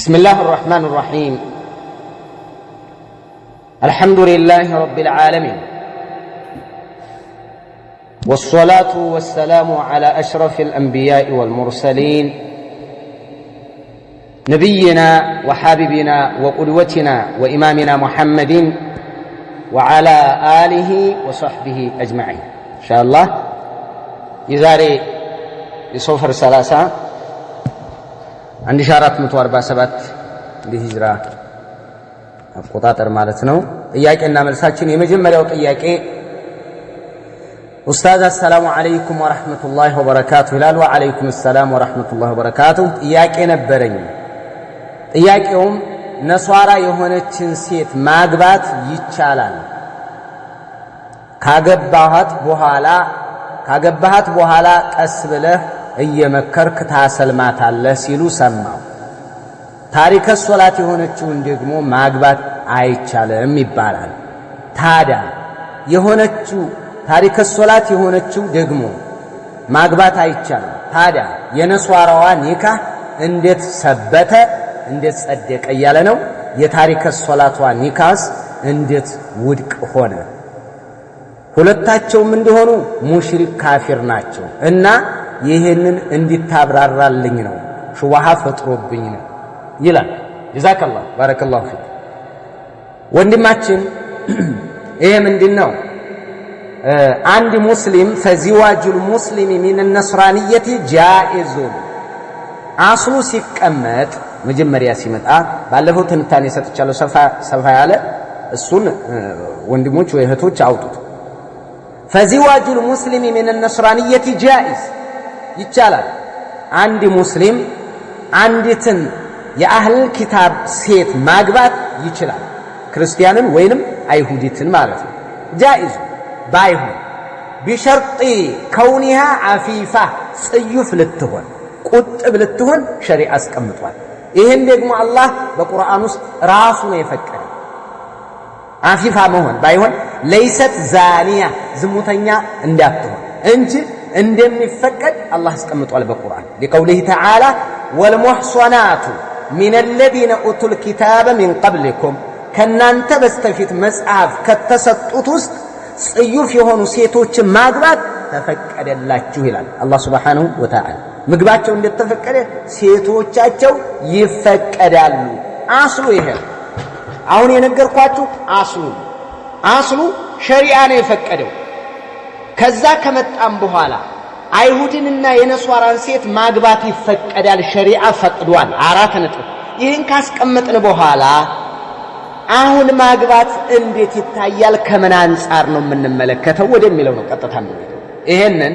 بسم الله الرحمن الرحيم. الحمد لله رب العالمين، والصلاة والسلام على أشرف الأنبياء والمرسلين نبينا وحبيبنا وقدوتنا وإمامنا محمد وعلى آله وصحبه أجمعين. إن شاء الله يزاري يصفر ثلاثة عند شارات متواربة بهجرة አቆጣጠር ማለት ነው። ጥያቄና መልሳችን የመጀመሪያው ጥያቄ ኡስታዝ አሰላሙ አለይኩም ወራህመቱላሂ ወበረካቱ ይላል። ወአለይኩም ሰላም ወራህመቱላሂ ወበረካቱ። ጥያቄ ነበረኝ። ጥያቄውም ነሷራ የሆነችን ሴት ማግባት ይቻላል? ካገባሃት በኋላ ቀስ ብለህ እየመከርክ ታሰልማታለህ ሲሉ ሰማው። ታሪከ ሶላት የሆነችውን ደግሞ ማግባት አይቻልም ይባላል። ታዲያ ታሪከ ሶላት የሆነችው ደግሞ ማግባት አይቻልም። ታዲያ የነሷራዋ ኒካህ እንዴት ሰበተ፣ እንዴት ጸደቀ እያለ ነው። የታሪከ ሶላቷ ኒካህስ እንዴት ውድቅ ሆነ? ሁለታቸውም እንደሆኑ ሙሽሪክ ካፊር ናቸው እና ይህንን እንዲታብራራልኝ ነው። ሹብሃ ፈጥሮብኝ ነው ይላል። ጀዛከላህ ባረከላሁ ፊክ ወንድማችን። ይሄ ምንድነው? አንድ ሙስሊም ፈዚዋጁል ሙስሊም ሚን ነስራንየቲ ጃኢዙን አስሉ ሲቀመጥ መጀመሪያ ሲመጣ ባለፈው ትንታኔ ሰጥቻለሁ፣ ሰፋ ያለ እሱን ወንድሞች ወይ እህቶች አውጡት። ፈዚዋጁል ሙስሊም ሚን ነስራንየቲ ጃኢዝ ይቻላል። አንድ ሙስሊም አንዲትን የአህል ኪታብ ሴት ማግባት ይችላል። ክርስቲያንን ወይንም አይሁዲትን ማለት ነው። ጃኢዝ ባይሆን ቢሸርጢ ከውኒሃ አፊፋ ጽዩፍ ልትሆን ቁጥብ ልትሆን ሸሪዓ አስቀምጧል። ይህን ደግሞ አላህ በቁርአን ውስጥ ራሱ ነው የፈቀደ። አፊፋ መሆን ባይሆን ለይሰት ዛኒያ ዝሙተኛ እንዳትሆን እንጂ እንደሚፈቀድ አላህ አስቀምጧል በቁርአን። ሊቀውሊሂ ተዓላ ወልሙሕሰናቱ ሚነ ለዚነ ኡቱል ኪታበ ሚን ቀብሊኩም ከናንተ በስተፊት መጽሐፍ ከተሰጡት ውስጥ ጽዩፍ የሆኑ ሴቶችን ማግባት ተፈቀደላችሁ ይላል አላህ ሱብሓነሁ ወተዓላ። ምግባቸው እንደተፈቀደ ሴቶቻቸው ይፈቀዳሉ። አስሉ ይሄ አሁን የነገርኳችሁ አስሉ ሸሪዓ ነው የፈቀደው። ከዛ ከመጣም በኋላ አይሁድንና የነሷራን ሴት ማግባት ይፈቀዳል፣ ሸሪዓ ፈቅዷል። 4 ነጥብ። ይህን ካስቀመጥን በኋላ አሁን ማግባት እንዴት ይታያል፣ ከምን አንጻር ነው የምንመለከተው ወደሚለው ነው ቀጥታ ነው። ይሄንን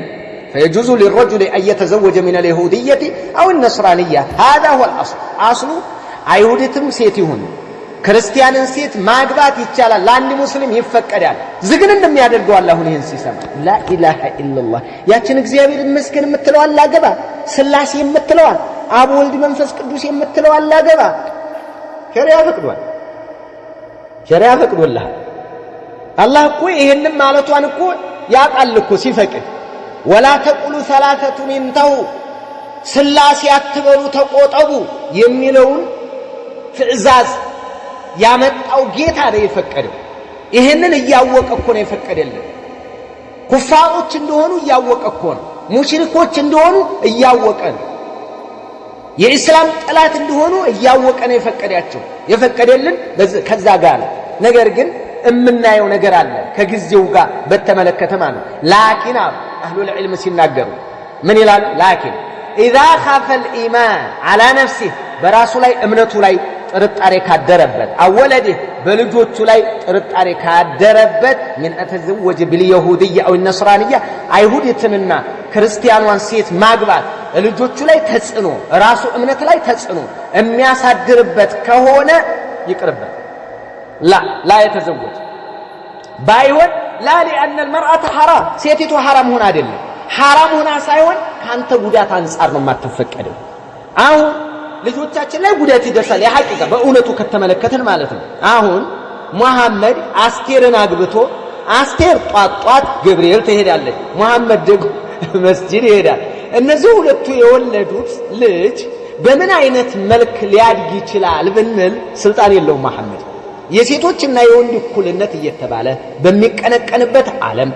فيجوز للرجل أن يتزوج من اليهودية أو النصرانية، هذا هو الأصل አይሁድትም ሴት ይሁን ክርስቲያንን ሴት ማግባት ይቻላል፣ ለአንድ ሙስሊም ይፈቀዳል። ዝግን እንደሚያደርገው አላህ ይህን ሲሰማ ላኢላሃ ኢላላህ ያችን እግዚአብሔር ይመስገን የምትለው አላገባ፣ ስላሴ የምትለው አብ ወልድ መንፈስ ቅዱስ የምትለው አላገባ። ሸሪዓ ፈቅዶልሃል። አላህ እኮ ይሄንን ማለቷን እኮ ያውቃል እኮ ሲፈቅድ። ወላ ተቁሉ ሰላሰቱን እንተው ስላሴ አትበሉ ተቆጠቡ የሚለውን ትዕዛዝ ያመጣው ጌታ ነው የፈቀደው። ይሄንን እያወቀ እኮ ነው የፈቀደልን። ኩፋሮች እንደሆኑ እያወቀ እኮ ነው። ሙሽሪኮች እንደሆኑ እያወቀ ነው። የኢስላም ጠላት እንደሆኑ እያወቀ ነው የፈቀደልን ከዛ ጋር። ነገር ግን እምናየው ነገር አለ ከጊዜው ጋር በተመለከተ ማለት ላኪን አህሉል ዒልም ሲናገሩ ምን ይላሉ? ላኪን ኢዛ ኻፈል ኢማን ዐላ ነፍሲህ በራሱ ላይ እምነቱ ላይ ጥርጣሬ ካደረበት አወለዲህ በልጆቹ ላይ ጥርጣሬ ካደረበት ምን አተዘወጀ ቢልየሁድያ አው ነስራንያ አይሁዲትንና ክርስቲያኗን ሴት ማግባት ልጆቹ ላይ ተጽዕኖ ራሱ እምነት ላይ ተጽዕኖ የሚያሳድርበት ከሆነ ይቅርበት። ላ የተዘወጀ ባይሆን ላ لأن المرأة حرام ሴቲቱ حرام ሆና አይደለም፣ حرام ሆና ሳይሆን ካንተ ጉዳት አንፃር ነው የማትፈቀደው። አሁን ልጆቻችን ላይ ጉዳት ይደርሳል። የሐቂቃ በእውነቱ ከተመለከተን ማለት ነው። አሁን መሐመድ አስቴርን አግብቶ አስቴር ጧት ገብርኤል ትሄዳለች፣ መሐመድ ደግሞ መስጂድ ይሄዳል። እነዚህ ሁለቱ የወለዱት ልጅ በምን አይነት መልክ ሊያድግ ይችላል ብንል ስልጣን የለውም መሐመድ። የሴቶችና የወንድ እኩልነት እየተባለ በሚቀነቀንበት ዓለም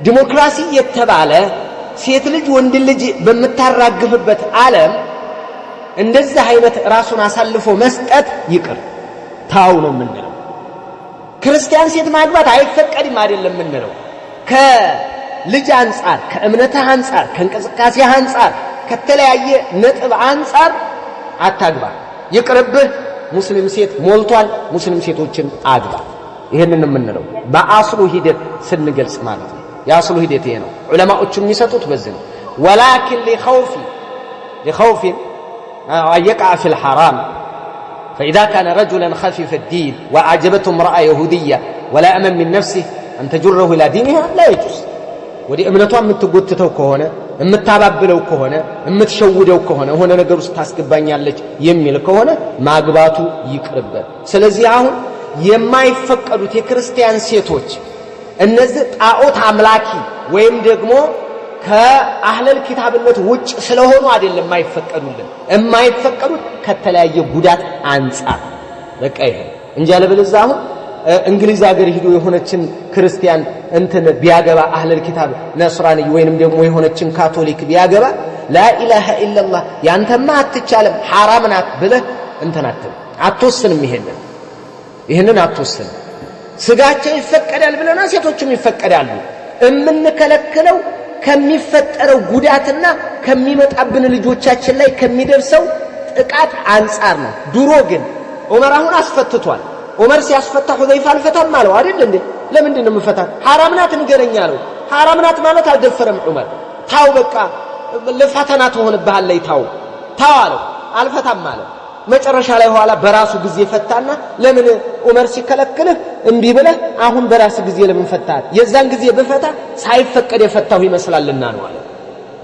ዲሞክራሲ እየተባለ ሴት ልጅ ወንድ ልጅ በመታራግፍበት ዓለም እንደዚህ አይነት ራሱን አሳልፎ መስጠት ይቅር ታው ነው የምንለው። ክርስቲያን ሴት ማግባት አይፈቀድም አይደለም የምንለው። ከልጅ አንፃር፣ ከእምነትህ አንፃር፣ ከእንቅስቃሴህ አንፃር፣ ከተለያየ ነጥብ አንፃር አታግባ ይቅርብህ። ሙስሊም ሴት ሞልቷል፣ ሙስሊም ሴቶችን አግባ። ይሄንን የምንለው በአስሉ ሂደት ስንገልጽ ማለት ነው። የአስሉ ሂደት ይሄ ነው። ዑለማዎቹ የሚሰጡት በዚህ ነው። ወላኪን لخوف أن يقع في الحرام فإذا كان رجلا خفيف الدين وأعجبته امرأة يهودية ولا أمن من نفسه أن تجره إلى دينها لا يجوز ودي እምነቷ የምትጎትተው ከሆነ የምታባብለው ከሆነ የምትሸውደው ከሆነ ሆነ ነገር ውስጥ ታስገባኛለች የሚል ከሆነ ማግባቱ ይቅርበት። ስለዚህ አሁን የማይፈቀዱት የክርስቲያን ሴቶች እነዚህ ጣዖት አምላኪ ወይም ደግሞ ከአህለል ኪታብነት ውጭ ስለሆኑ አይደለም የማይፈቀዱልን። የማይፈቀዱት ከተለያየ ጉዳት አንፃር በቃ ይሄ እንጂ አለበለዚያ አሁን እንግሊዝ ሀገር ሄዶ የሆነችን ክርስቲያን እንትን ቢያገባ አህለል ኪታብ ነስራኒ ወይንም ደግሞ የሆነችን ካቶሊክ ቢያገባ ላኢላሃ ኢላላህ ያንተማ አትቻለም ሐራም ናት ብለህ እንትን አትወስንም። ይሄንን አትወስንም። ስጋቸው ይፈቀዳል ብለና ሴቶችም ይፈቀዳሉ። እምንከለክለው ከሚፈጠረው ጉዳትና ከሚመጣብን ልጆቻችን ላይ ከሚደርሰው ጥቃት አንፃር ነው። ድሮ ግን ዑመር አሁን አስፈትቷል። ዑመር ሲያስፈታ ሁዘይፋ አልፈታም አለው አይደል እንዴ? ለምንድን ነው የምፈታ? ሐራም ናት ንገረኝ አለው። ሐራም ናት ማለት አልደፈረም ዑመር። ታው በቃ ለፈተና ትሆንብሃለች ታው አለው። አልፈታም አለ። መጨረሻ ላይ ኋላ በራሱ ጊዜ ፈታና ለምን ዑመር ሲከለክልህ እምቢ ብለህ አሁን በራሱ ጊዜ ለምን ፈታህ? የዛን ጊዜ በፈታ ሳይፈቀድ የፈታሁ ይመስላልና ነው አለ።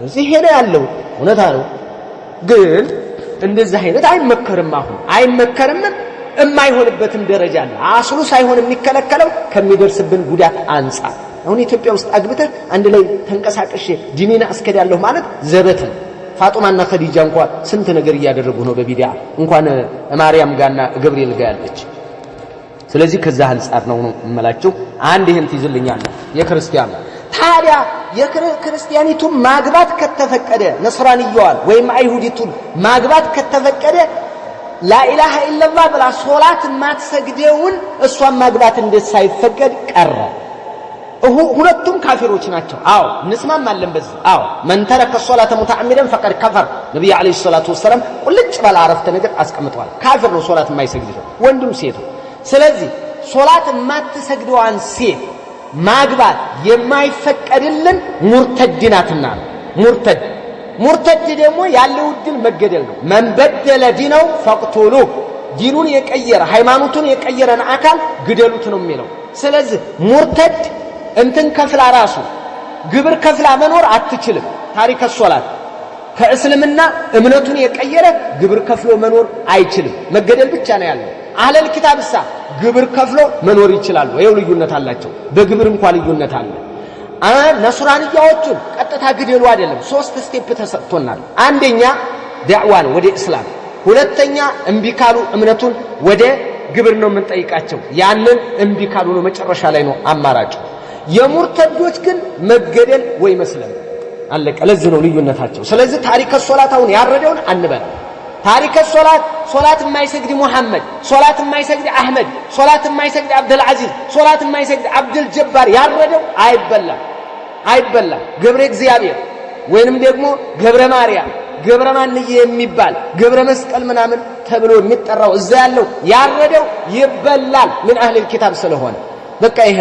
እዚህ ሄደ ያለው እውነታ ነው። ግን እንደዚህ አይነት አይመከርም። አሁን አይመከርም። የማይሆንበትም ደረጃ አለ። አስሉ ሳይሆን የሚከለከለው ከሚደርስብን ጉዳት አንፃር። አሁን ኢትዮጵያ ውስጥ አግብተህ አንድ ላይ ተንቀሳቀሽ ዲኒና አስከዳለሁ ማለት ዘበት ነው። ፋጡማና ኸዲጃ እንኳን ስንት ነገር እያደረጉ ነው በቢዲያ እንኳን ማርያም ጋርና ገብርኤል ጋር ያለች። ስለዚህ ከዛ አንፃር ነው እመላችሁ። አንድ ይሄን ትይዝልኛል የክርስቲያን ታዲያ የክርስቲያኒቱ ማግባት ከተፈቀደ ነስራንየዋን ወይም አይሁዲቱን ማግባት ከተፈቀደ ላኢላሃ ኢላላህ ብላ ሶላት ማትሰግደውን እሷን ማግባት እንዴት ሳይፈቀድ ቀረ? ሁለቱም ካፊሮች ናቸው። አዎ እንስማማለን በዚህ። አዎ መን ተረከ ሶላተ ሙተዓሚደን ፈቀድ ከፈር ነብዩ አለይሂ ሰላቱ ወሰለም ቁልጭ ባለ አረፍተ ነገር አስቀምጠዋል። ካፊር ነው ሶላት የማይሰግድ ወንድም ሴቱ። ስለዚህ ሶላት የማትሰግደዋን ሴት ማግባት የማይፈቀድልን ሙርተድ ናትና ነው። ሙርተድ ደግሞ ያለው ድል መገደል ነው። መን በደለ ዲነው ፈቅቱሉ ዲኑን የቀየረ ሃይማኖቱን የቀየረን አካል ግደሉት ነው የሚለው። ስለዚህ ሙርተድ እንትን ከፍላ ራሱ ግብር ከፍላ መኖር አትችልም። ታሪክ ሶላት ከእስልምና እምነቱን የቀየረ ግብር ከፍሎ መኖር አይችልም። መገደል ብቻ ነው ያለው። አህለል ኪታብሳ ግብር ከፍሎ መኖር ይችላሉ። ይኸው ልዩነት አላቸው። በግብር እንኳን ልዩነት አለ። ነስራንያዎቹን ቀጥታ ግደሉ አይደለም። 3 ስቴፕ ተሰጥቶናል። አንደኛ ዳዕዋን ወደ እስላም፣ ሁለተኛ እምቢ ካሉ እምነቱን ወደ ግብር ነው የምንጠይቃቸው። ያንን እምቢ ካሉ ነው መጨረሻ ላይ ነው አማራጭ። የሙርተዶች ግን መገደል ወይ መስለም አለቀ። ለዚህ ነው ልዩነታቸው። ስለዚህ ታሪክ ሶላታውን ያረደውን አንበል። ታሪክ ሶላት የማይሰግድ ሙሐመድ፣ ሶላት የማይሰግድ አህመድ፣ ሶላት የማይሰግድ አብዱል አዚዝ፣ ሶላት የማይሰግድ አብዱል ጀባር ያረደው አይበላም። ገብረ እግዚአብሔር ወይንም ደግሞ ገብረ ማርያም፣ ገብረ ማንዬ የሚባል ገብረ መስቀል ምናምን ተብሎ የሚጠራው እዛ ያለው ያረደው ይበላል። ምን አህለል ኪታብ ስለሆነ በቃ ይሄ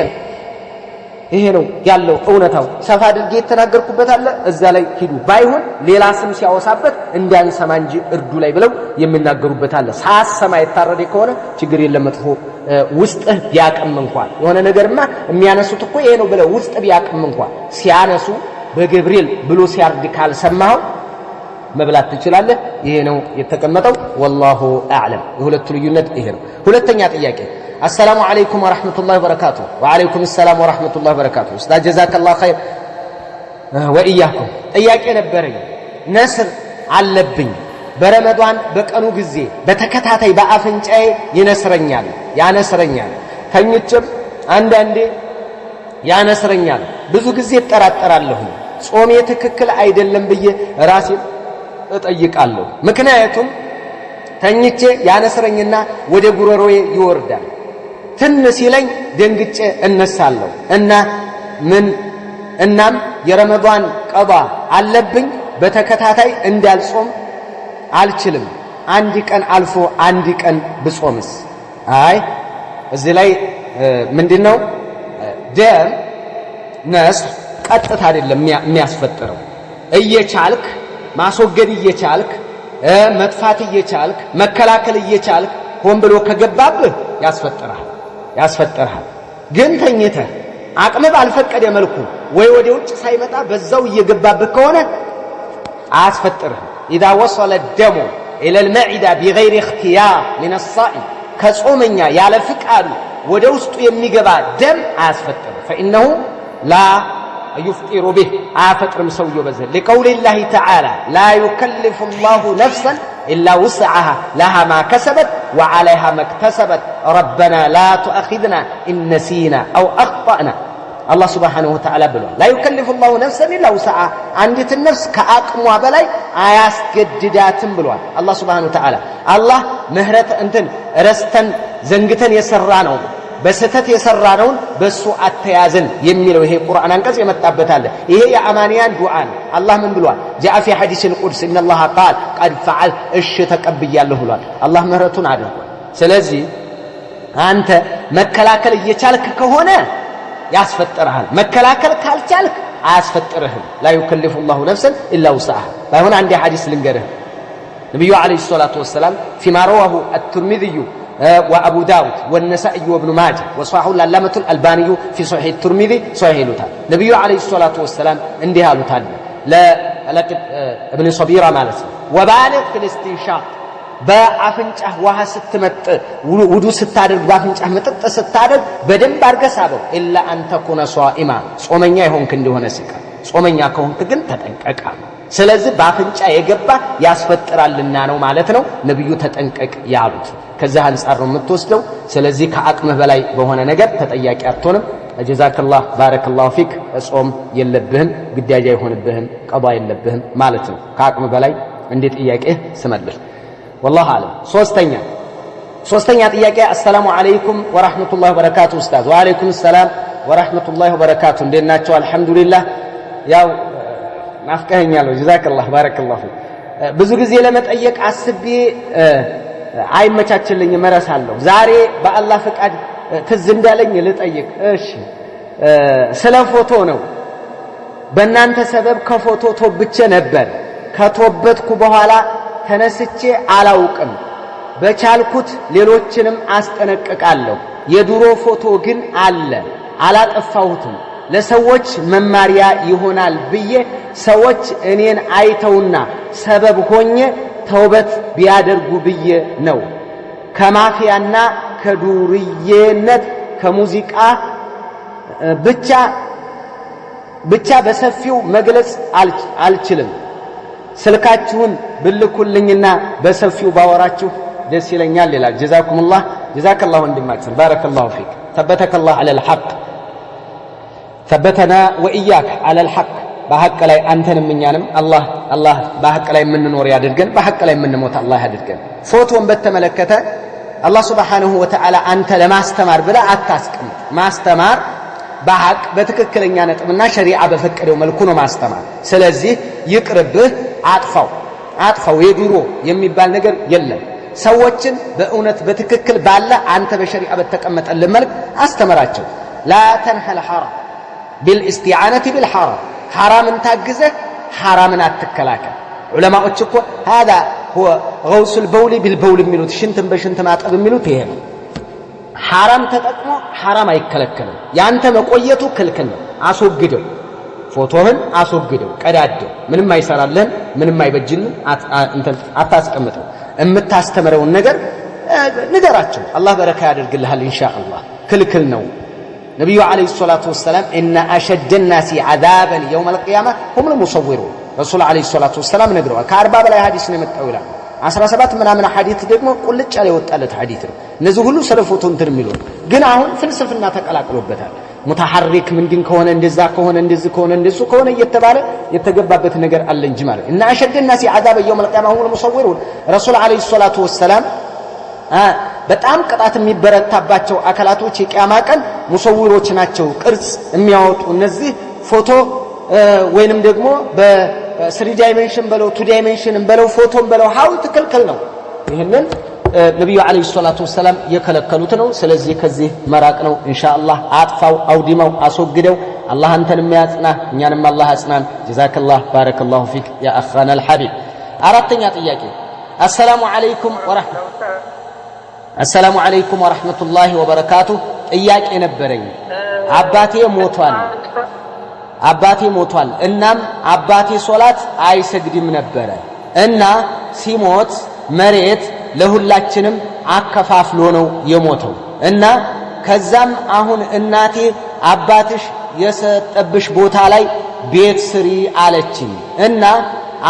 ነው ያለው እውነታው። ሰፋ አድርጌ የተናገርኩበት አለ እዛ ላይ ሂዱ። ባይሆን ሌላ ስም ሲያወሳበት እንዳንሰማ እንጂ እርዱ ላይ ብለው የሚናገሩበት አለ። ሳሰማ የታረደ ከሆነ ችግር የለም። መጥፎ ውስጥህ ቢያቅም እንኳን የሆነ ነገርማ የሚያነሱት እኮ ይሄ ነው ብለው ውስጥ ቢያቅም እንኳን ሲያነሱ በገብርኤል ብሎ ሲያርድ ካልሰማው መብላት ትችላለህ። ይሄ ነው የተቀመጠው። ወላሁ አዕለም። የሁለቱ ልዩነት ይሄ ነው። ሁለተኛ ጥያቄ السلام عليكم ورحمة الله وبركاته. وعليكم السلام ورحمة الله وبركاته. أستاذ جزاك الله خير وإياكم. ጥያቄ ነበረኝ። ነስር አለብኝ በረመዳን በቀኑ ጊዜ በተከታታይ በአፍንጫዬ ያነስረኛል። ተኝቼም አንዳንዴ ያነስረኛል። ብዙ ጊዜ እጠራጠራለሁ። ጾሜ ትክክል አይደለም ብዬ ራሴን እጠይቃለሁ። ምክንያቱም ተኝቼ ያነስረኝና ወደ ጉሮሮዬ ይወርዳል። ትንሽ ሲለኝ ደንግጬ እነሳለሁ እናም የረመዳን ቀዷ አለብኝ። በተከታታይ እንዳልጾም አልችልም። አንድ ቀን አልፎ አንድ ቀን ብጾምስ? አይ እዚህ ላይ ምንድነው ደም ነስ ቀጥታ አይደለም የሚያስፈጥረው። እየቻልክ ማስወገድ እየቻልክ መጥፋት እየቻልክ መከላከል እየቻልክ ሆን ብሎ ከገባብህ ያስፈጥርሃል። ግን ተኝተህ አቅም ባልፈቀደ መልኩ ወይ ወደ ውጭ ሳይመጣ በዛው እየገባብህ ከሆነ አያስፈጥርህም። إذا وصل الدم إلى المعدة بغير اختيار من الصائم كصومኛ ያለ ፍቃዱ ወደ ውስጡ የሚገባ ደም አያስፈጥርም። فإنه لا يفطر به አያፈጥርም ሰውየው በዚህ لقول الله تعالى لا يكلف الله نفسا إلا وسعها لها ما كسبت وعليها ما اكتسبت ربنا لا تؤاخذنا إن نسينا أو أخطأنا الله سبحانه وتعالى ብሏል። لا يكلف الله نفسا إلا وسعها አንዲት ነፍስ ከአቅሟ በላይ አያስገድዳትም ብሏል الله سبحانه وتعالى። አላህ ምህረት ረስተን ዘንግተን የሰራ ነው በስተት የሰራነውን በሱ አተያዝን የሚለው ይሄ ቁርአን አንቀጽ የመጣበታል። ይሄ የአማንያን ዱዓን አላህ ምን ብሏል? جاء في حديث القدس ان الله قال قد فعل እሺ ተቀብያለሁ ብሏል። አላህ ምህረቱን አድርጓል። ስለዚህ አንተ መከላከል እየቻልክ ከሆነ ያስፈጥርሃል። መከላከል ካልቻልክ አያስፈጥርህም። لا يكلف الله نفسا الا وسعها። ባይሆን አንድ ሐዲስ ልንገርህ። ነብዩ አለይሂ ሰላቱ ወሰለም فيما رواه الترمذي وأبو داود والنسائي وابن ماجه وصححه العلامة الألباني في صحيح الترمذي صحيح لوتال نبي عليه الصلاة والسلام عندها لوتال لا ابن صبيرة مالس وبالغ في الاستنشاق በአፍንጫህ ውሃ ስትመጥ ውዱ ስታደርግ በአፍንጫህ መጠጥ ስታደርግ በደንብ አድርገህ ሳበው ኢላ አንተ ኩነ ሷኢማ ጾመኛ ይሆንክ እንደሆነ ሲቀር ጾመኛ ከሆንክ ግን ተጠንቀቅ። ስለዚህ በአፍንጫ የገባ ያስፈጥራልና ነው ማለት ነው ነብዩ ተጠንቀቅ ያሉት። ከዛ አንፃር ነው የምትወስደው። ስለዚህ ከአቅምህ በላይ በሆነ ነገር ተጠያቂ አትሆንም። ጀዛከላህ ባረከላሁ ፊክ። ጾም የለብህም፣ ግዳጅ አይሆንብህም፣ ቀዷ የለብህም ማለት ነው ከአቅምህ በላይ እንደ ጥያቄህ ስመልስ። والله اعلم። ሶስተኛ ጥያቄ አሰላሙ አለይኩም ወራህመቱላሂ ወበረካቱ ኡስታዝ። ወአለይኩም ሰላም ወራህመቱላሂ ወበረካቱ። እንዴት ናችሁ? አልহামዱሊላህ። ያው ናፍቀኸኛል። ጀዛከላህ ባረከላሁ ፊክ። ብዙ ጊዜ ለመጠየቅ አስቤ አይመቻችልኝም እረሳለሁ። ዛሬ በአላህ ፍቃድ ትዝ እንዳለኝ ልጠይቅ። እሺ ስለ ፎቶ ነው። በእናንተ ሰበብ ከፎቶ ቶብቼ ነበር። ከቶበትኩ በኋላ ተነስቼ አላውቅም። በቻልኩት ሌሎችንም አስጠነቅቃለሁ። የድሮ ፎቶ ግን አለ አላጠፋሁትም። ለሰዎች መማሪያ ይሆናል ብዬ ሰዎች እኔን አይተውና ሰበብ ሆኜ ተውበት ቢያደርጉ ብዬ ነው። ከማፊያና ከዱርዬነት ከሙዚቃ ብቻ በሰፊው መግለጽ አልችልም። ስልካችሁን ብልኩልኝና በሰፊው ባወራችሁ ደስ ይለኛል ይላል። ጀዛኩሙላህ ጀዛከላሁ ወንድማችን ባረከላሁ ፊክ። ثبتكالله على الحق ثبتنا وإياك على الحق። በሐቅ ላይ አንተንም እኛንም አላህ በሐቅ ላይ የምንኖር ያድርገን፣ በሐቅ ላይ የምንሞት አላህ ያድርገን። ፎቶን በተመለከተ አላህ ሱብሓነሁ ወተዓላ አንተ ለማስተማር ብለህ አታስቀምጥ። ማስተማር በሐቅ በትክክለኛ ነጥብና ሸሪዓ በፈቀደው መልኩ ነው ማስተማር። ስለዚህ ይቅርብህ፣ አጥፋው። የድሮ የሚባል ነገር የለም። ሰዎችን በእውነት በትክክል ባለ አንተ በሸሪዓ በተቀመጠልህ መልክ አስተምራቸው። ላ ተንሐል ሐራም ቢልኢስቲዓነቲ ቢልሐራም። ሐራምን ታግዘህ ሐራምን አትከላከል። ዑለማዎች እኮ هذا هو غوص البول بالبول የሚሉት ሽንትን በሽንት ማጠብ የሚሉት ይሄ ነው። ሐራም ተጠቅሞ ሐራም አይከለከልም። ያንተ መቆየቱ ክልክል ነው። አስወግደው፣ ፎቶህን አስወግደው፣ ቀዳደው። ምንም አይሰራልህም፣ ምንም አይበጅልህም። አታስቀምጠው። የምታስተምረውን ነገር ንገራቸው። አላህ በረካ ያደርግልሃል ኢንሻአላህ። ክልክል ነው። ነብዩ አለይሂ ሰላቱ ወሰለም ان اشد الناس عذابا يوم القيامه هم المصورون ረሱል አለይሂ ሰላቱ ወሰለም ነግረዋል። ከ40 በላይ ሐዲስ ነው የመጣው ይላል። 17 ምናምን ሐዲስ ደግሞ ቁልጭ ያለ ወጣለት ሐዲስ ነው። እነዚህ ሁሉ ስለ ፎቶ እንትን የሚሉ ግን አሁን ፍልስፍና ተቀላቅሎበታል። ሙተሐሪክ ምንድን ከሆነ እንደዛ ከሆነ እንደዚህ ከሆነ እንደሱ ከሆነ እየተባለ የተገባበት ነገር አለ እንጂ ማለት እና አሸደና ሲዓዛበ የውም القيامه هم المصورون ረሱል አለይሂ ሰላቱ ወሰላም በጣም ቅጣት የሚበረታባቸው አካላቶች የቂያማ ቀን ሙሰዊሮች ናቸው። ቅርጽ የሚያወጡ እነዚህ ፎቶ ወይንም ደግሞ በ3 ዳይሜንሽን በለው 2 ዳይሜንሽን በለው ፎቶን በለው ሐውልት ክልክል ነው። ይሄንን ነብዩ አለይሂ ሰላቱ ወሰላም የከለከሉት ነው። ስለዚህ ከዚህ መራቅ ነው። ኢንሻአላህ አጥፋው፣ አውዲማው፣ አስወግደው። አላህ አንተንም ያጽና እኛንም አላህ ያጽናን። ጀዛከላህ ባረከላሁ ፊክ ያ አኻና አልሐቢብ። አራተኛ ጥያቄ አሰላሙ አለይኩም ወራህመቱላሂ ወበረካቱ። ጥያቄ ነበረኝ። አባቴ ሞቷል። እናም አባቴ ሶላት አይሰግድም ነበረ እና ሲሞት መሬት ለሁላችንም አከፋፍሎ ነው የሞተው እና ከዛም አሁን እናቴ አባትሽ የሰጠብሽ ቦታ ላይ ቤት ስሪ አለችኝ እና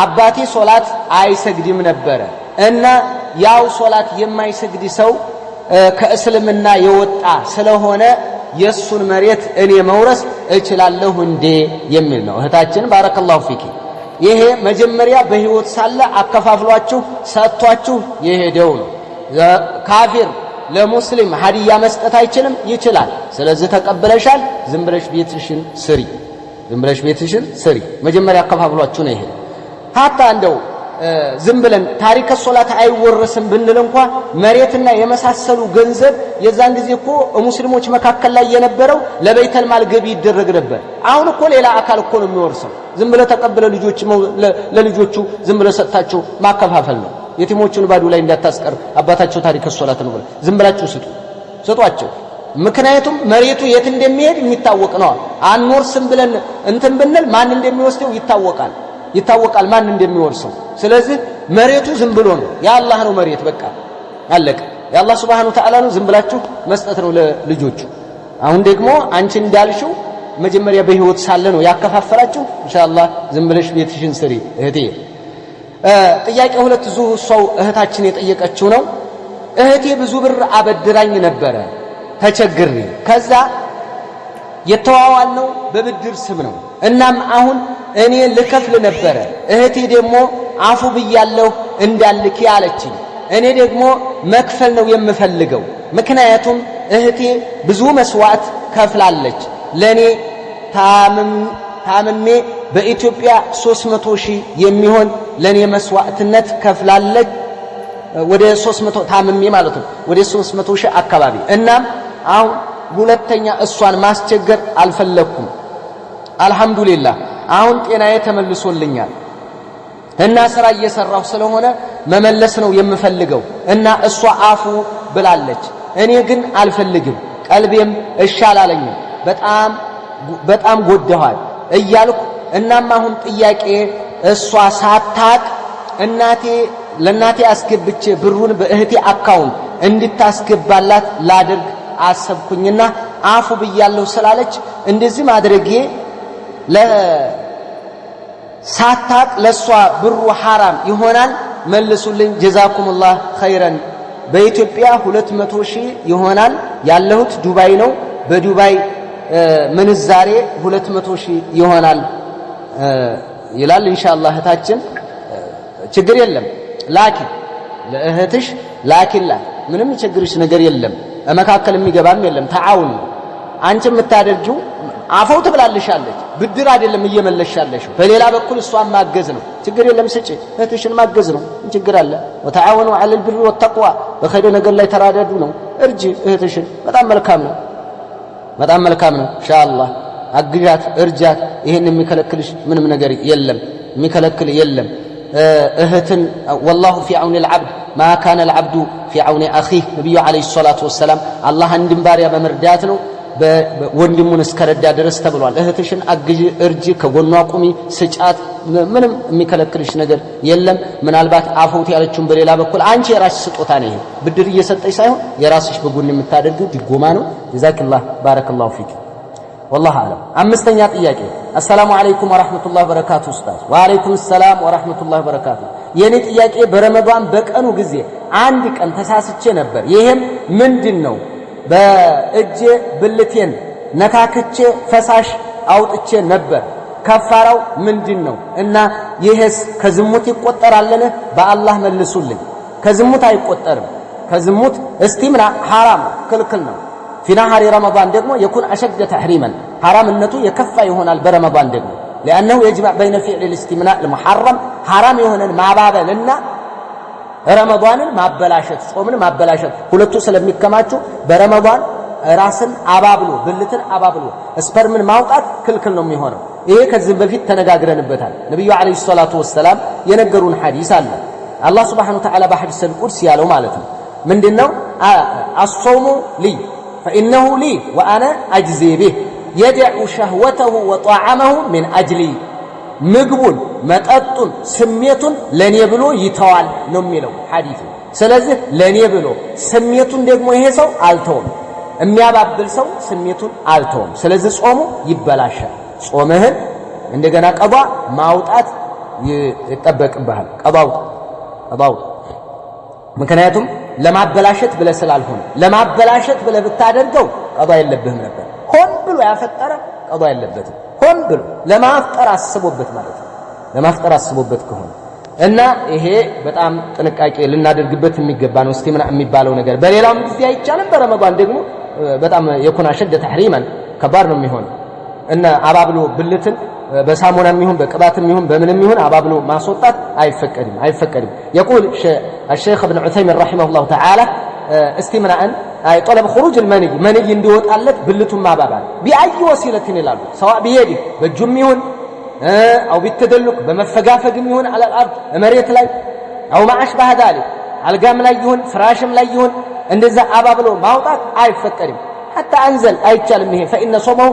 አባቴ ሶላት አይሰግድም ነበረ እና ያው ሶላት የማይሰግድ ሰው ከእስልምና የወጣ ስለሆነ የሱን መሬት እኔ መውረስ እችላለሁ እንዴ የሚል ነው። እህታችን ባረከላሁ ፊኪ ይሄ መጀመሪያ በህይወት ሳለ አከፋፍሏችሁ ሰጥቷችሁ የሄደው ነው። ካፊር ለሙስሊም ሀዲያ መስጠት አይችልም? ይችላል። ስለዚህ ተቀበለሻል፣ ዝም ብለሽ ቤትሽን ስሪ። መጀመሪያ አከፋፍሏችሁ ነው ይሄ ሀታ እንደው ዝም ብለን ታሪክ ሶላት አይወረስም ብንል እንኳን መሬትና የመሳሰሉ ገንዘብ የዛን ጊዜ እኮ ሙስሊሞች መካከል ላይ የነበረው ለበይተል ማል ገቢ ይደረግ ነበር። አሁን እኮ ሌላ አካል እኮ ነው የሚወርሰው። ዝም ብለ ተቀበለ ለልጆቹ ዝም ብለ ሰጣቸው ማከፋፈል ነው። የቲሞቹን ባዶ ላይ እንዳታስቀር አባታቸው ታሪክ ሶላት ነው ብለ ዝም ብላችሁ ስጧቸው። ምክንያቱም መሬቱ የት እንደሚሄድ የሚታወቅ ነው። አንወርስም ብለን እንትን ብንል ማን እንደሚወስደው ይታወቃል ማን እንደሚወርሰው። ስለዚህ መሬቱ ዝም ብሎ ነው የአላህ ነው መሬት በቃ አለቀ። የአላህ Subhanahu Wa Ta'ala ነው። ዝም ብላችሁ መስጠት ነው ለልጆቹ። አሁን ደግሞ አንቺ እንዳልሽው መጀመሪያ በህይወት ሳለ ነው ያከፋፈላችሁ። ኢንሻአላህ ዝም ብለሽ ቤትሽን ስሪ እህቴ። ጥያቄ ሁለት ሰው እህታችን የጠየቀችው ነው። እህቴ ብዙ ብር አበድራኝ ነበረ ተቸግሬ፣ ከዛ የተዋዋልነው በብድር ስም ነው። እናም አሁን እኔ ልከፍል ነበረ፣ እህቴ ደግሞ አፉ ብያለሁ እንዳልክ ያለችኝ። እኔ ደግሞ መክፈል ነው የምፈልገው፣ ምክንያቱም እህቴ ብዙ መስዋዕት ከፍላለች። ለኔ ታምሜ በኢትዮጵያ 300,000 የሚሆን ለኔ መስዋዕትነት ከፍላለች። ወደ 300 ታምሜ ማለት ነው ወደ 300,000 አካባቢ። እናም አሁን ሁለተኛ እሷን ማስቸገር አልፈለኩም። አልহামዱሊላህ አሁን ጤናዬ ተመልሶልኛል እና ስራ እየሰራሁ ስለሆነ መመለስ ነው የምፈልገው እና እሷ አፉ ብላለች። እኔ ግን አልፈልግም፣ ቀልቤም እሻላለኝ፣ በጣም ጎደኋል እያልኩ እናም አሁን ጥያቄ እሷ ሳታቅ ለእናቴ አስገብቼ ብሩን በእህቴ አካውንት እንድታስገባላት ላድርግ አሰብኩኝና አፉ ብያለሁ ስላለች እንደዚህ ማድረጌ ሳታቅ ለሷ ብሩ ሐራም ይሆናል? መልሱልኝ። ጀዛኩሙላህ ኸይረን። በኢትዮጵያ 200,000 ይሆናል። ያለሁት ዱባይ ነው። በዱባይ ምንዛሬ 200,000 ይሆናል ይላል። ኢንሻአላህ እህታችን ችግር የለም ላኪን ለእህትሽ ላኪንላት ምንም ችግርሽ ነገር የለም። መካከል የሚገባም የለም። ተዓውን አንቺ የምታደርጂው አፈው ትብላልሻለች፣ ብድር አይደለም እየመለሻለሽ። በሌላ በኩል እሷን ማገዝ ነው። ችግር የለም ስጪ፣ እህትሽን ማገዝ ነው። ችግር አለ? ወተዓወኑ ዐለል ቢሪ ወተቅዋ፣ በኸይር ነገር ላይ ተራደዱ ነው። እርጂ እህትሽን። በጣም መልካም ነው። ኢንሻአላህ አግዣት፣ እርጃት። ይሄን የሚከለክልሽ ምንም ነገር የለም፣ የሚከለክል የለም። እህትን ወላሁ ፊ ዐውኒ አልዓብድ ማ ካነ አልዓብዱ ፊ ዐውኒ አኺህ። ነብዩ አለይሂ ሰላቱ ወሰላም አላህ አንድን ባሪያ በመርዳት ነው ወንድሙን እስከረዳ ድረስ ተብሏል። እህትሽን አግዢ፣ እርጂ፣ ከጎኗ ቁሚ፣ ስጫት። ምንም የሚከለክልሽ ነገር የለም። ምናልባት አፈውት ያለችውን በሌላ በኩል አንቺ የራስሽ ስጦታ ነው። ይሄ ብድር እየሰጠሽ ሳይሆን የራስሽ በጎን የምታደርጊው ድጎማ ነው። ጀዛከላህ ባረከላሁ ፊክ። والله اعلم። አምስተኛ ጥያቄ። አሰላሙ አለይኩም ወራህመቱላሂ ወበረካቱ ኡስታዝ። ወአለይኩም ሰላም ወራህመቱላሂ ወበረካቱ። የኔ ጥያቄ በረመዳን በቀኑ ጊዜ አንድ ቀን ተሳስቼ ነበር። ይሄም ምንድነው? በእጄ ብልቴን ነካክቼ ፈሳሽ አውጥቼ ነበር። ከፋራው ምንድነው? እና ይሄስ ከዝሙት ይቆጠራልን? በአላህ መልሱልኝ። ከዝሙት አይቆጠርም። ከዝሙት እስቲምና ሐራም ክልክል ነው። في نهار رمضان ደግሞ يكون أشد تحريما حرامነቱ የከፋ ይሆናል በረመዳን ደግሞ لأنه يجمع بين فعل الاستمناء المحرم حرام የሆነን ማባበልና ረመዳንን ማበላሸት ጾምን ማበላሸት ሁለቱ ስለሚከማቹ በረመዳን ራስን አባብሎ ብልትን አባብሎ ስፐርምን ማውጣት ክልክል ነው የሚሆነው። ይሄ ከዚህ በፊት ተነጋግረንበታል። ነብዩ አለይሂ ሰላቱ ወሰለም የነገሩን ሐዲስ አለ። አላህ Subhanahu Wa Ta'ala በሐዲስ القدس ያለው ማለት ነው ምንድነው? الصوم لي فإنه لي وأنا أجزي به يدع شهوته وطعامه من أجلي ምግቡን መጠጡን ስሜቱን ለኔ ብሎ ይተዋል ነው የሚለው ሐዲሱ። ስለዚህ ለኔ ብሎ ስሜቱን ደግሞ ይሄ ሰው አልተውም። የሚያባብል ሰው ስሜቱን አልተውም። ስለዚህ ጾሙ ይበላሻል። ጾምህን እንደገና ቀዷ ማውጣት ይጠበቅብሃል። ቀዷው ምክንያቱም ለማበላሸት ብለህ ስላልሆነ ለማበላሸት ብለህ ብታደርገው ቀዷ የለብህም ነበር። ሆን ብሎ ያፈጠረ ቀዷ የለበትም። ሆን ብሎ ለማፍጠር አስቦበት ማለት ነው። ለማፍጠር አስቦበት ከሆነ እና ይሄ በጣም ጥንቃቄ ልናደርግበት የሚገባ ነው። እስቲምና የሚባለው ነገር በሌላም ጊዜ አይቻልም። በረመዳን ደግሞ በጣም የኩና ሸደ ተሕሪማን ከባድ ነው የሚሆነው እና አባብሎ ብልትን በሳሙናም ይሁን በቅባትም ይሁን በምንም ይሁን አባብሎ ማስወጣት አይፈቀድም። يقول الشيخ ابن عثيمين رحمه الله تعالى استمناء أي طلب خروج المني እንዲወጣለት ብልቱን ማባባል بأي وسيلة ይላሉ سواء بيده በእጁም ይሁን أو بالتدلك በመፈጋፈግም ይሁን على الأرض መሬት ላይ أو ما أشبه ذلك አልጋም ላይ ይሁን ፍራሽም ላይ ይሁን እንደዛ አባብሎ ማውጣት አይፈቀድም። حتى أنزل አይቻልም። ይሄ فإن صومه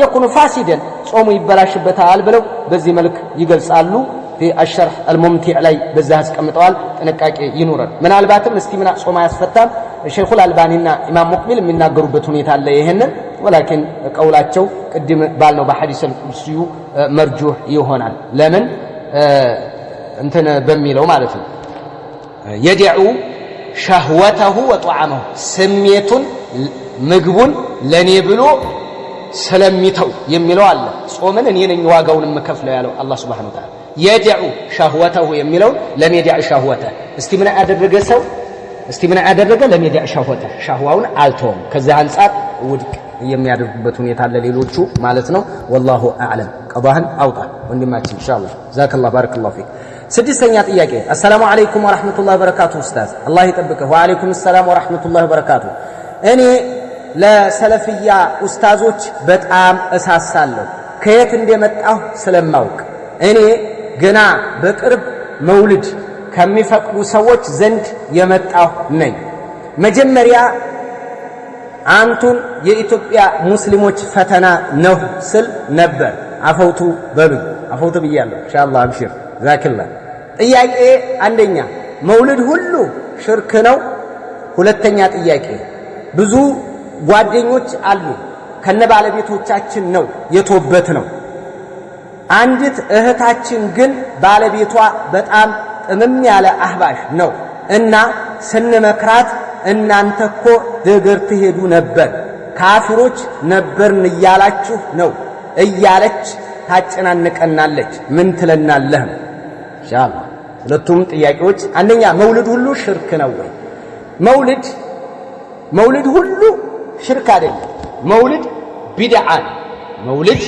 يكون فاسدا ጾሙ ይበላሽበታል ብለው በዚህ መልክ ይገልጻሉ። في الشرح الممتع ላይ በዛ አስቀምጠዋል። ጥንቃቄ ይኑረን። ምናልባትም እስቲምና ጾም አያስፈታም ሼኹ አልባኒና ኢማም ሙቅቢል የሚናገሩበት ሁኔታ አለ ይሄንን ولكن ቀውላቸው ቅድም ባልነው በሐዲስ القدسዩ መርጁህ ይሆናል። ለምን እንትን በሚለው ማለት ነው يدع شهوته وطعامه ስሜቱን ምግቡን ለኔ ብሎ ስለሚተው የሚለው አለ። ጾምን እኔ ነኝ ዋጋውን የምከፍለው ያለው አላህ Subhanahu Wa Ta'ala يدع شهوته የሚለው لم يدع شهوته እስቲምና ያደረገ ሰው እስቲምና ያደረገ لم يدع شهوته ሻህዋውን አልተውም። ከዛ አንፃር ውድቅ የሚያደርጉበት ሁኔታ አለ ሌሎቹ ማለት ነው። والله اعلم ቀዷህን አውጣ ወንድማችን ኢንሻአላህ ዛከላህ ባረከላሁ ፊክ። ስድስተኛ ጥያቄ አሰላሙ አለይኩም ወራህመቱላሂ ወበረካቱ ኡስታዝ አላህ ይጠብቅህ። ወአለይኩም ሰላም ወራህመቱላሂ ወበረካቱ። እኔ ለሰለፍያ ኡስታዞች በጣም እሳሳለሁ ከየት እንደመጣሁ ስለማውቅ እኔ ገና በቅርብ መውሊድ ከሚፈቅዱ ሰዎች ዘንድ የመጣሁ ነኝ። መጀመሪያ አንቱን የኢትዮጵያ ሙስሊሞች ፈተና ነው ስል ነበር። አፈውቱ በሉኝ። አፈውቱ ብያለሁ ኢንሻአላህ አብሽር ዛክላ። ጥያቄ አንደኛ መውሊድ ሁሉ ሽርክ ነው? ሁለተኛ ጥያቄ ብዙ ጓደኞች አሉ ከነባለቤቶቻችን ነው የተወበት ነው። አንዲት እህታችን ግን ባለቤቷ በጣም ጥምም ያለ አህባሽ ነው እና ስንመክራት እናንተ እኮ ድግር ትሄዱ ነበር ካፊሮች ነበርን እያላችሁ ነው እያለች ታጨናንቀናለች። ምን ትለናለህ? ኢንሻአላህ ሁለቱም ጥያቄዎች አንደኛ መውሊድ ሁሉ ሽርክ ነው ወይ? መውሊድ ሁሉ ሽርክ አይደለም። መውሊድ ቢድዓ ነው። መውሊድ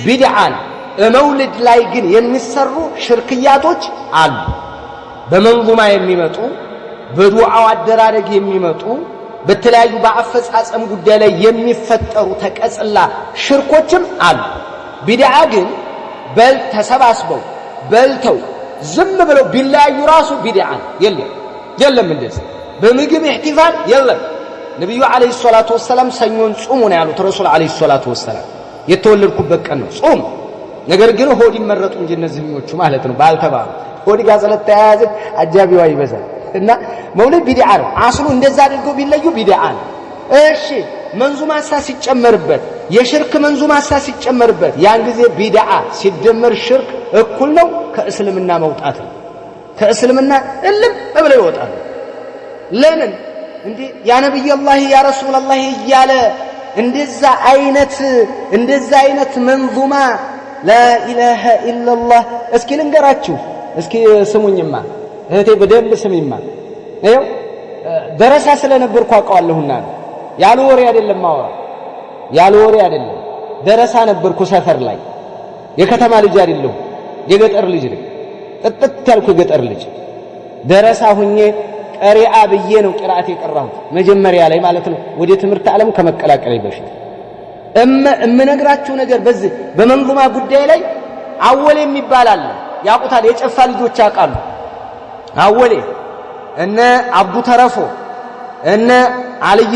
ቢድዓ ነው። መውሊድ ላይ ግን የሚሰሩ ሽርክያቶች አሉ። በመንዙማ የሚመጡ በዱዓው አደራረግ የሚመጡ በተለያዩ በአፈጻጸም ጉዳይ ላይ የሚፈጠሩ ተቀጽላ ሽርኮችም አሉ። ቢድዓ ግን ተሰባስበው በልተው ዝም ብለው ቢለያዩ ራሱ ቢድዓ የለም። እንደዚህ በምግብ ኢህቲፋል የለም። ነብዩ አለይሂ ሰላቱ ወሰለም ሰኞን ጾሙ ነው ያሉት። ረሱል አለይሂ ሰላቱ ወሰለም የተወለድኩበት ቀን ነው ጾም። ነገር ግን ሆድ ይመረጡ እንጂ እነዚህኞቹ ማለት ነው ባልተባሉ ሆድ ጋር ስለተያያዘ አጃቢዋ ይበዛል እና መውሊድ ቢድዓ ነው። አስሉ እንደዛ አድርገው ቢለዩ ቢድዓ ነው። እሺ መንዙማ ሲጨመርበት የሽርክ መንዙማ ሲጨመርበት ያን ጊዜ ቢድዓ ሲደመር ሽርክ እኩል ነው ከእስልምና መውጣት ነው። ከእስልምና እልም ብለው ይወጣሉ። ለምን እንዴ ያ ነብዩላህ ያ ረሱላህ እያለ እንደዛ አይነት መንዙማ ላኢላሃ ኢላላህ እስኪ ልንገራችሁ፣ እስኪ ስሙኝማ እህቴ በደንብ ስሚማ። ይኸው ደረሳ ስለነበርኩ አውቀዋለሁና ያለ ወሬ አይደለም ማወራ፣ ያለ ወሬ አይደለም። ደረሳ ነበርኩ ሰፈር ላይ። የከተማ ልጅ አይደለሁ፣ የገጠር ልጅ ነኝ። ጥጥት ያልኩ የገጠር ልጅ ደረሳ ሁኜ ቀሪአ ብዬ ነው ቂራአት የቀራሁት መጀመሪያ ላይ ማለት ነው፣ ወደ ትምህርት ዓለም ከመቀላቀሌ በፊት። እምነግራችሁ ነገር በዚህ በመንዙማ ጉዳይ ላይ አወሌ የሚባል አለ፣ ያውቁታል። የጨፋ ልጆች ያውቃሉ። አወሌ እነ አብዱ ተረፎ እነ አልይ